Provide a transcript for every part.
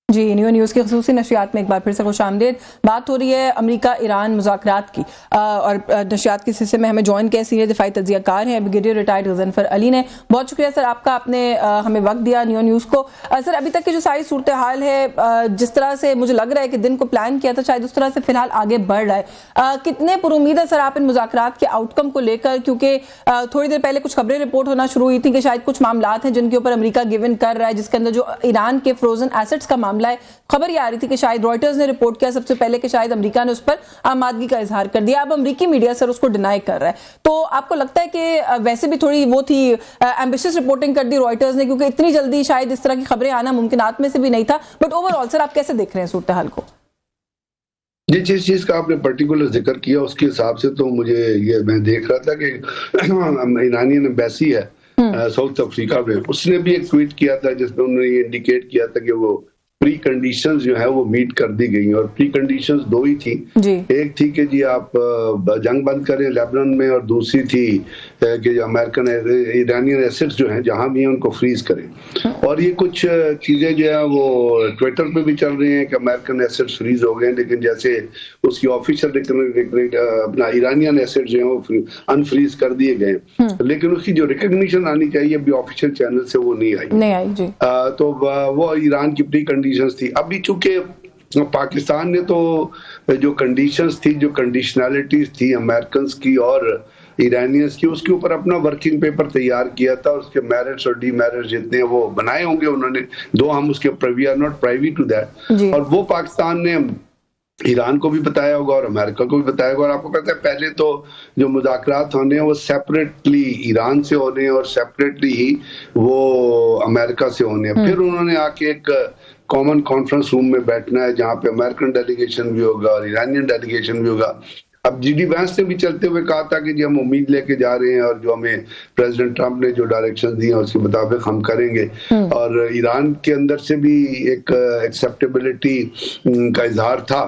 جی new news کی خصوصی نشریات میں ایک بار پھر سے خوش آمدید. بات ہو رہی ہے امریکہ ایران مذاکرات کی اور نشریات کے سلسلے میں ہمیں جوائن کیا سینئر دفاعی تجزیہ کار ہیں بریگیڈیئر ریٹائرڈ غضنفر علی نے. بہت شکریہ سر آپ کا، آپ نے ہمیں وقت دیا نیو نیوز کو. سر ابھی تک کی جو ساری صورتحال ہے، جس طرح سے مجھے لگ رہا ہے کہ دن کو پلان کیا تھا شاید اس طرح سے فی الحال آگے بڑھ رہا ہے. کتنے پر امید ہے سر آپ ان مذاکرات کے آؤٹ کم کو لے کر؟ کیونکہ تھوڑی دیر پہلے کچھ خبریں رپورٹ ہونا شروع ہوئی تھیں کہ شاید کچھ معاملات ہیں جن کے اوپر امریکہ گیون کر رہا ہے، جس کے اندر جو ایران کے فروزن ایسٹس کا معاملہ ہے. خبر یہ آ رہی تھی کہ شاید رائٹرز نے رپورٹ کیا سب سے پہلے کہ شاید امریکہ نے اس پر آمادگی کا اظہار کر دیا. اب امریکی میڈیا سر اس کو ڈینائی کر رہا ہے. تو آپ کو لگتا ہے کہ ویسے بھی تھوڑی وہ تھی ایمبیشس رپورٹنگ کر دی رائٹرز نے، کیونکہ اتنی جلدی شاید اس طرح کی خبریں آنا ممکنات میں سے بھی نہیں تھا. بٹ اوور آل سر آپ کیسے دیکھ رہے ہیں صورتحال کو؟ جی جس چیز کا آپ نے پرٹیکولر ذکر کیا اس کے حساب سے تو مجھے یہ میں دیکھ رہا تھا کہ ایرانین ایمبیسی ہے ساؤتھ افریقہ میں، اس نے بھی ایک ٹویٹ کیا تھا جس میں انہوں نے یہ انڈیکیٹ کیا تھا کہ وہ پری کنڈیشنز جو ہے وہ میٹ کر دی گئی ہیں، اور پری کنڈیشنز دو ہی تھی. ایک تھی کہ جی آپ جنگ بند کریں لیبنان میں، اور دوسری تھی کہ جو امریکن ایرانین ایسٹس جو ہیں جہاں بھی ہیں ان کو فریز کریں. اور یہ کچھ چیزیں جو ہیں وہ ٹویٹر پہ بھی چل رہی ہیں کہ امریکن ایسٹس فریز ہو گئے، لیکن جیسے اس کی آفیشیل اپنا ایرانین ایسٹس جو ہیں وہ انفریز کر دیے گئے، لیکن اس کی جو ریکگنیشن آنی چاہیے ابھی آفیشیل چینل سے وہ نہیں آئی. تو وہ ایران کی پری کنڈیشنز تھی. ابھی چونکہ پاکستان نے تو جو کنڈیشنز تھی، جو کنڈیشنالٹیز تھی امریکنز کی اور ایرانیز کی، اس کے اوپر اپنا ورکنگ پیپر تیار کیا تھا. اس کے میرٹس اور ڈی میرٹس جتنے وہ بنائے ہوں گے انہوں نے، دو ہم اس کے we are not privy to that, اور وہ پاکستان نے ایران کو بھی بتایا ہوگا اور امریکہ کو بھی بتایا ہوگا. اور آپ کو پتہ ہے پہلے تو جو مذاکرات ہونے ہیں وہ سیپریٹلی ایران سے ہونے ہیں اور سیپریٹلی ہی وہ امریکہ سے ہونے ہیں. پھر انہوں نے آ کے ایک کامن کانفرنس روم میں بیٹھنا ہے جہاں پہ امریکن ڈیلیگیشن بھی ہوگا اور ایرانین ڈیلیگیشن بھی ہوگا. اب جی ڈی وینس نے بھی چلتے ہوئے کہا تھا کہ جی ہم امید لے کے جا رہے ہیں اور جو ہمیں پریزیڈنٹ ٹرمپ نے جو ڈائریکشن دی ہیں اس کے مطابق ہم کریں گے. اور ایران کے اندر سے بھی ایک ایکسیپٹیبلٹی کا اظہار تھا.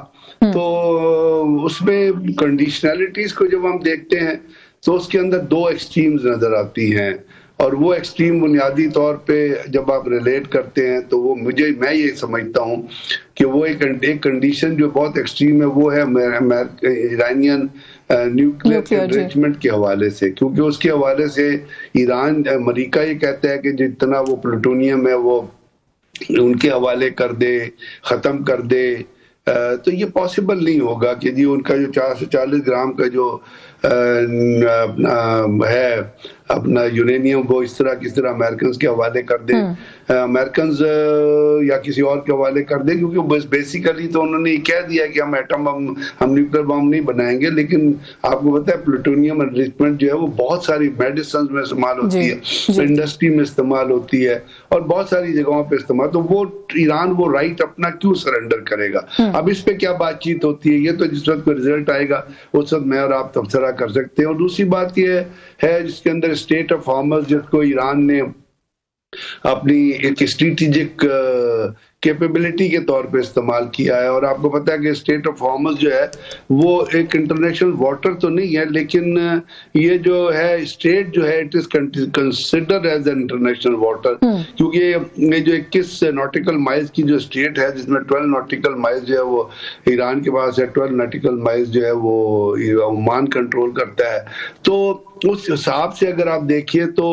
تو اس میں کنڈیشنلٹیز کو جب ہم دیکھتے ہیں تو اس کے اندر دو ایکسٹریمز نظر آتی ہیں، اور وہ ایکسٹریم بنیادی طور پہ جب آپ ریلیٹ کرتے ہیں تو وہ میں یہ سمجھتا ہوں کہ وہ ایک کنڈیشن جو بہت ایکسٹریم ہے وہ ہے ایرانین نیوکلیئر انریچمنٹ کے حوالے سے. کیونکہ اس کے حوالے سے ایران امریکہ یہ کہتا ہے کہ جتنا وہ پلوٹونیم ہے وہ ان کے حوالے کر دے، ختم کر دے. تو یہ پاسبل نہیں ہوگا کہ جی ان کا جو 440 گرام کا جو ہے اپنا یورینیم وہ اس طرح امریکنز کے حوالے کر دیں، امریکنز یا کسی اور کے حوالے کر دیں. کیونکہ بیسیکلی تو انہوں نے یہ کہہ دیا کہ ہم ایٹم بم، ہم نیوکلیر بم نہیں بنائیں گے، لیکن آپ کو پتہ ہے پلوٹونیم انریچمنٹ جو ہے وہ بہت ساری میڈیسنز میں استعمال ہوتی ہے، انڈسٹری میں استعمال ہوتی ہے اور بہت ساری جگہوں پہ استعمال. تو وہ ایران وہ رائٹ اپنا کیوں سرنڈر کرے گا؟ اب اس پہ کیا بات چیت ہوتی ہے یہ تو جس وقت کوئی رزلٹ آئے گا اس وقت میں اور آپ تبصرہ کر سکتے ہیں. اور دوسری بات یہ ہے جس کے اندر اسٹیٹ آف ہارمز جس کو ایران نے اپنی ایک اسٹریٹجک کیپیبلٹی کے طور پہ استعمال کیا ہے. اور آپ کو پتا ہے کہ اسٹیٹ آف ہارمز جو ہے وہ ایک انٹرنیشنل واٹر تو نہیں ہے، لیکن یہ جو ہے اسٹیٹ جو ہے it is considered as an international water. کیونکہ یہ جو 21 ناٹیکل مائلز کی جو اسٹیٹ ہے جس میں 12 ناٹیکل مائلز جو ہے وہ ایران کے پاس ہے، 12 ناٹیکل مائلز جو ہے وہ عمان کنٹرول کرتا ہے. تو اس حساب سے اگر آپ دیکھیے تو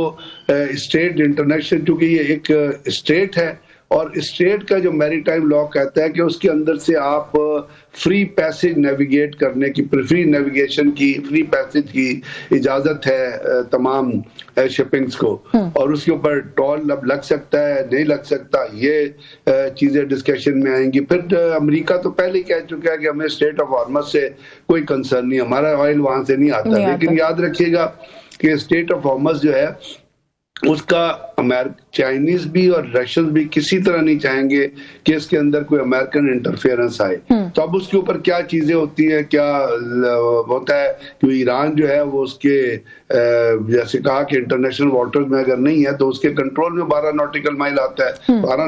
اسٹیٹ انٹرنیشنل، کیونکہ یہ ایک اسٹیٹ ہے اور اسٹیٹ کا جو میری ٹائم لا کہتا ہے کہ اس کے اندر سے آپ فری پیسج نیویگیٹ کرنے کی، فری نیویگیشن کی، فری پیسج کی اجازت ہے تمام شپنگز کو، اور اس کے اوپر ٹول اب لگ سکتا ہے نہیں لگ سکتا، یہ چیزیں ڈسکشن میں آئیں گی. پھر امریکہ تو پہلے کہہ چکا ہے کہ ہمیں اسٹیٹ آف ہارمز سے کوئی کنسرن نہیں، ہمارا آئل وہاں سے نہیں آتا. لیکن یاد رکھیے گا کہ اسٹیٹ آف ہارمز جو ہے اس کا چائنیز بھی اور رشینز بھی کسی طرح نہیں چاہیں گے کہ اس کے اندر کوئی امریکن انٹرفیئرنس آئے. تو اب اس کے اوپر کیا چیزیں ہوتی ہیں، کیا ہوتا ہے کہ ایران جو ہے وہ اس کے جیسے کہا کہ انٹرنیشنل واٹرز میں اگر نہیں ہے تو اس کے کنٹرول میں 12 ناٹیکل مائل آتا ہے، 12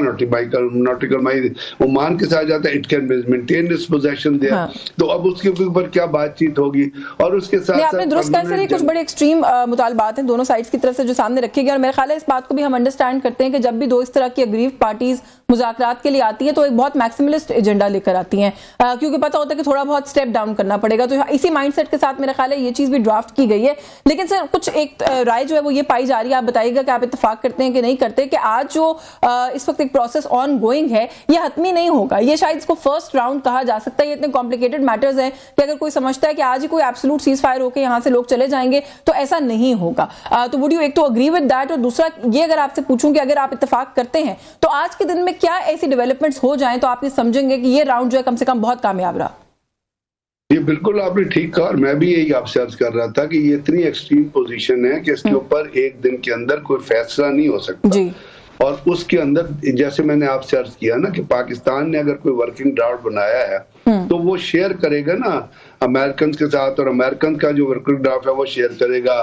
ناٹیکل مائل عمان کے ساتھ جاتا ہے، it can maintain its position there. تو اب اس کے اوپر کیا بات چیت ہوگی. اور اس کے ساتھ آپ نے درست کہا سر، کچھ بڑے ایکسٹریم مطالبات ہیں دونوں سائڈز کی طرف سے جو سامنے رکھے گئے، اور میرے خیال ہے اس بات کو بھی ہم انڈرسٹینڈ کرتے ہیں کہ جب بھی دو اس طرح کی اگریو پارٹیز مذاکرات کے لیے آتی ہیں تو ایک بہت میکسیملسٹ ایجنڈا لے کر آتی ہیں، کیونکہ پتہ ہوتا ہے کہ تھوڑا بہت سٹیپ ڈاؤن کرنا پڑے گا، تو اسی مائنڈ سیٹ کے ساتھ میرا خیال ہے یہ چیز بھی ڈرافٹ کی گئی ہے۔ لیکن سر کچھ ایک رائے جو ہے وہ یہ پائی جا رہی ہے، آپ بتائیے گا کہ آپ اتفاق کرتے ہیں کہ نہیں کرتے، کہ آج جو اس وقت ایک پروسیس آن گوئنگ ہے یہ حتمی نہیں ہوگا، یہ شاید اس کو فرسٹ راؤنڈ کہا جا سکتا ہے۔ یہ اتنے کمپلیکیٹڈ میٹرز ہیں کہ اگر کوئی سمجھتا ہے کہ آج ہی کوئی ایبسولوٹ سیز فائر ہو کے یہاں سے لوگ چلے جائیں گے تو ایسا نہیں ہوگا۔ تو وڈ یو ایک تو اگری ود دیٹ، اور دوسرا یہ اگر آپ سے پوچھوں کہ اگر آپ اتفاق کرتے ہیں تو آج کے دن میں کیا ایسی ڈیولپمنٹس ہو جائیں تو آپ یہ سمجھیں گے کہ یہ راؤنڈ جو ہے کم سے کم بہت کامیاب رہا؟ یہ بالکل آپ نے ٹھیک کہا، اور میں بھی یہی آپ سے عرض کر رہا تھا کہ یہ اتنی ایکسٹریم پوزیشن ہے کہ اس کے اوپر ایک دن کے اندر کوئی فیصلہ نہیں ہو سکتا جی، اور اس کے اندر جیسے میں نے آپ سے عرض کیا نا کہ پاکستان نے اگر کوئی ورکنگ ڈرافٹ بنایا ہے تو وہ شیئر کرے گا نا امریکنز کے ساتھ، اور امریکن کا جو ورکنگ ڈرافٹ ہے وہ شیئر کرے گا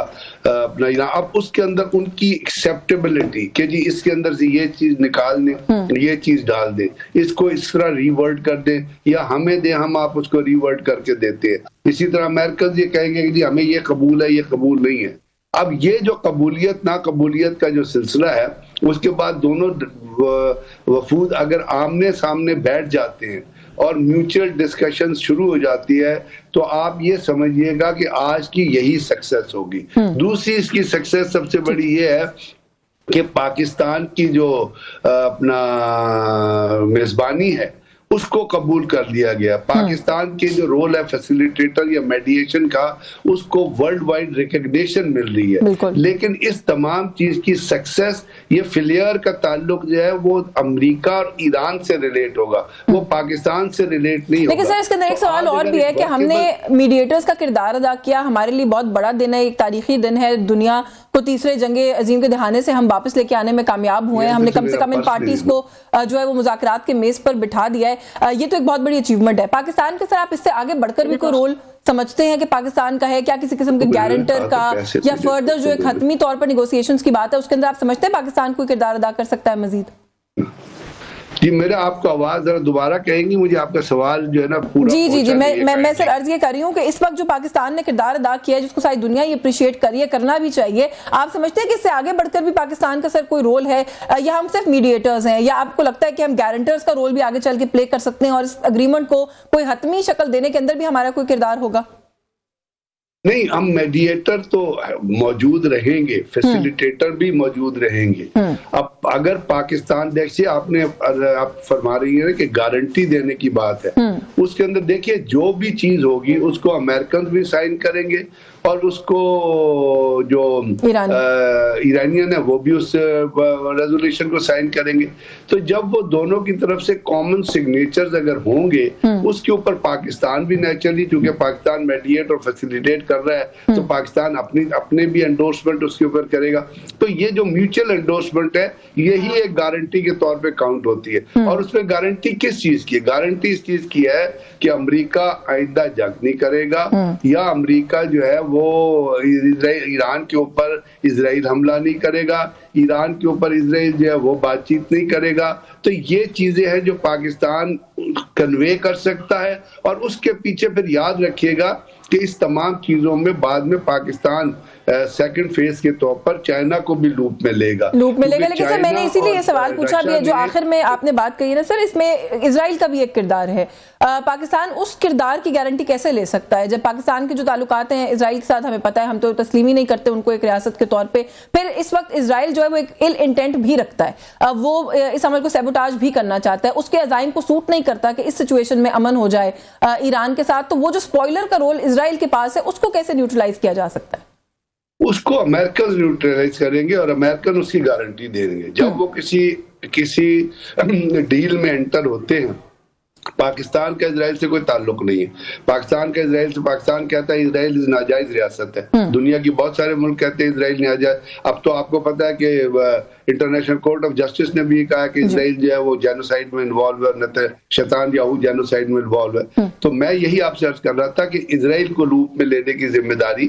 اپنا ایران۔ اب اس کے اندر ان کی ایکسیپٹیبلٹی کہ جی اس کے اندر سے یہ چیز نکال دیں، یہ چیز ڈال دیں، اس کو اس طرح ریورٹ کر دیں یا ہمیں دیں، ہم آپ اس کو ریورٹ کر کے دیتے ہیں۔ اسی طرح امریکنز یہ کہیں گے کہ جی ہمیں یہ قبول ہے، یہ قبول نہیں ہے۔ اب یہ جو قبولیت ناقبولیت کا جو سلسلہ ہے اس کے بعد دونوں وفود اگر آمنے سامنے بیٹھ جاتے ہیں اور میوچل ڈسکشن شروع ہو جاتی ہے تو آپ یہ سمجھیے گا کہ آج کی یہی سکسیس ہوگی۔ دوسری اس کی سکسیس سب سے بڑی یہ ہے کہ پاکستان کی جو اپنا میزبانی ہے اس کو قبول کر لیا گیا۔ پاکستان کے جو رول ہے فیسیلیٹیٹر یا میڈیشن کا اس کو ورلڈ وائڈ ریکگنیشن مل رہی ہے، لیکن اس تمام چیز کی سکسیس یہ فیلئر کا تعلق جو ہے وہ امریکہ اور ایران سے ریلیٹ ہوگا، وہ پاکستان سے ریلیٹ نہیں ہوگا۔ لیکن سر اس کے اندر ایک سوال اور بھی ہے کہ ہم نے میڈیٹرز کا کردار ادا کیا، ہمارے لیے بہت بڑا دن ہے، ایک تاریخی دن ہے، دنیا کو تیسرے جنگ عظیم کے دہانے سے ہم واپس لے کے آنے میں کامیاب ہوئے ہیں، ہم نے کم سے کم ان پارٹیز کو جو ہے وہ مذاکرات کے میز پر بٹھا دیا ہے، یہ تو ایک بہت بڑی اچیومنٹ ہے۔ پاکستان کے سر آپ اس سے آگے بڑھ کر بھی کوئی رول سمجھتے ہیں کہ پاکستان کا ہے کیا، کسی قسم کے گارنٹر کا، یا فردر جو ایک حتمی طور پر نیگوسیشنز کی بات ہے اس کے اندر آپ سمجھتے ہیں پاکستان کوئی کردار ادا کر سکتا ہے مزید؟ جی میرا آپ کو آواز ذرا دوبارہ کہیں گی، مجھے آپ کا سوال جو ہے نا پورا جی میں سر عرض یہ کر رہی ہوں کہ اس وقت جو پاکستان نے کردار ادا کیا ہے جس کو ساری دنیا یہ اپریشیٹ کریے، کرنا بھی چاہیے، آپ سمجھتے ہیں کہ اس سے آگے بڑھ کر بھی پاکستان کا سر کوئی رول ہے، یا ہم صرف میڈیٹرز ہیں، یا آپ کو لگتا ہے کہ ہم گارنٹرز کا رول بھی آگے چل کے پلے کر سکتے ہیں اور اس اگریمنٹ کو کوئی حتمی شکل دینے کے اندر بھی ہمارا کوئی کردار ہوگا؟ نہیں، ہم میڈیٹر تو موجود رہیں گے، فیسیلیٹیٹر بھی موجود رہیں گے۔ اب اگر پاکستان دیکھیے آپ فرما رہی ہیں کہ گارنٹی دینے کی بات ہے، اس کے اندر دیکھیے جو بھی چیز ہوگی اس کو امریکن بھی سائن کریں گے اور اس کو جو ایرانین ہے وہ بھی اس ریزولوشن کو سائن کریں گے۔ تو جب وہ دونوں کی طرف سے کامن سگنیچرز اگر ہوں گے اس کے اوپر پاکستان بھی نیچرلی، چونکہ پاکستان میڈیٹ اور فیسیلیٹیٹ کر رہا ہے تو پاکستان اپنے بھی انڈورسمنٹ اس کے اوپر کرے گا۔ تو یہ جو میوچل انڈورسمنٹ ہے یہی ایک گارنٹی کے طور پہ کاؤنٹ ہوتی ہے۔ اور اس میں گارنٹی کس چیز کی ہے؟ گارنٹی اس چیز کی ہے کہ امریکہ آئندہ جنگ نہیں کرے گا، یا امریکہ جو ہے وہ ایران کے اوپر اسرائیل حملہ نہیں کرے گا، ایران کے اوپر اسرائیل جو ہے وہ بات چیت نہیں کرے گا۔ تو یہ چیزیں ہیں جو پاکستان کنوے کر سکتا ہے، اور اس کے پیچھے پھر یاد رکھیے گا کہ اس تمام چیزوں میں بعد میں پاکستان سیکنڈ فیز کے طور پر چائنا کو بھی لوپ میں لے گا۔ لیکن سر میں نے اسی لیے یہ سوال پوچھا بھی ہے جو آخر میں آپ نے بات کہی ہے نا سر، اس میں اسرائیل کا بھی ایک کردار ہے، پاکستان اس کردار کی گارنٹی کیسے لے سکتا ہے جب پاکستان کے جو تعلقات ہیں اسرائیل کے ساتھ ہمیں پتہ ہے ہم تو تسلیم ہی نہیں کرتے ان کو ایک ریاست کے طور پہ، پھر اس وقت اسرائیل جو ہے وہ ایک ال انٹینٹ بھی رکھتا ہے، وہ اس عمل کو سیبوٹاج بھی کرنا چاہتا ہے، اس کے عزائم کو سوٹ نہیں کرتا کہ اس سچویشن میں امن ہو جائے ایران کے ساتھ، تو وہ جو سپوائلر کا رول اسرائیل کے پاس ہے اس کو کیسے نیوٹرلائز کیا جا سکتا ہے؟ اس کو امریکن نیوٹرلائز کریں گے اور امریکن اس کی گارنٹی دیں گے۔ جب وہ کسی ڈیل میں انٹر ہوتے ہیں، پاکستان کا اسرائیل سے کوئی تعلق نہیں ہے، پاکستان کا اسرائیل سے، پاکستان کہتا ہے اسرائیل ناجائز ریاست ہے، دنیا کی بہت سارے ملک کہتے ہیں اسرائیل ناجائز۔ اب تو آپ کو پتا ہے کہ انٹرنیشنل کورٹ آف جسٹس نے بھی کہا کہ اسرائیل جو ہے وہ جینوسائیڈ میں انوالو ہے، شیطان یاہو جینوسائیڈ میں انوالو ہے۔ تو میں یہی آپ سے عرض کر رہا تھا کہ اسرائیل کو لوپ میں لینے کی ذمہ داری